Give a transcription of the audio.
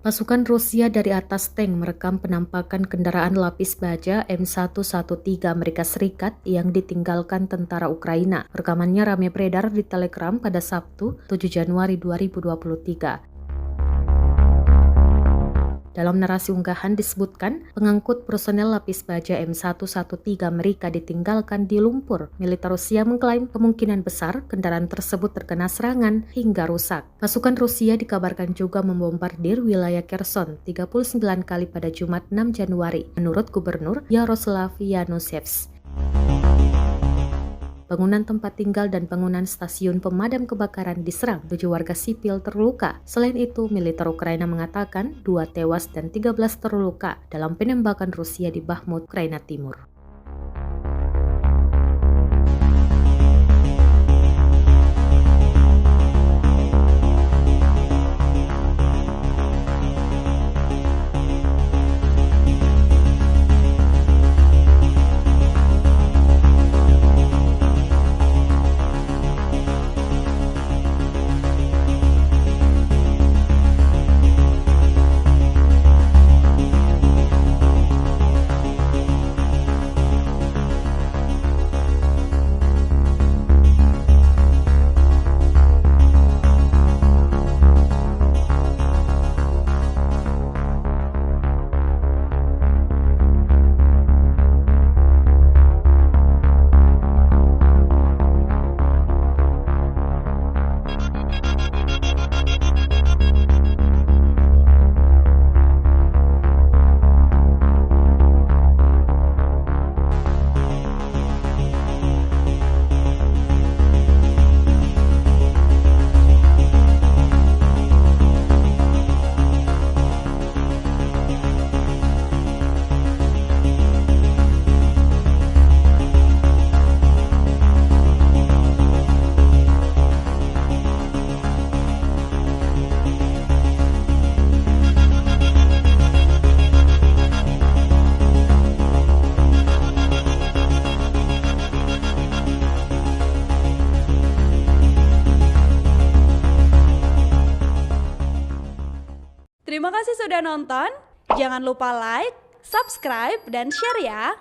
Pasukan Rusia dari atas tank merekam penampakan kendaraan lapis baja M113 Amerika Serikat yang ditinggalkan tentara Ukraina. Rekamannya ramai beredar di Telegram pada Sabtu, 7 Januari 2023. Dalam narasi unggahan disebutkan, pengangkut personel lapis baja M113 Amerika ditinggalkan di lumpur. Militer Rusia mengklaim kemungkinan besar kendaraan tersebut terkena serangan hingga rusak. Pasukan Rusia dikabarkan juga membombardir wilayah Kherson 39 kali pada Jumat 6 Januari, menurut Gubernur Yaroslav Yanushevs. Bangunan tempat tinggal dan bangunan stasiun pemadam kebakaran diserang, 7 warga sipil terluka. Selain itu, militer Ukraina mengatakan 2 tewas dan 13 terluka dalam penembakan Rusia di Bakhmut, Ukraina Timur. Terima kasih sudah nonton. Jangan lupa like, subscribe, dan share ya.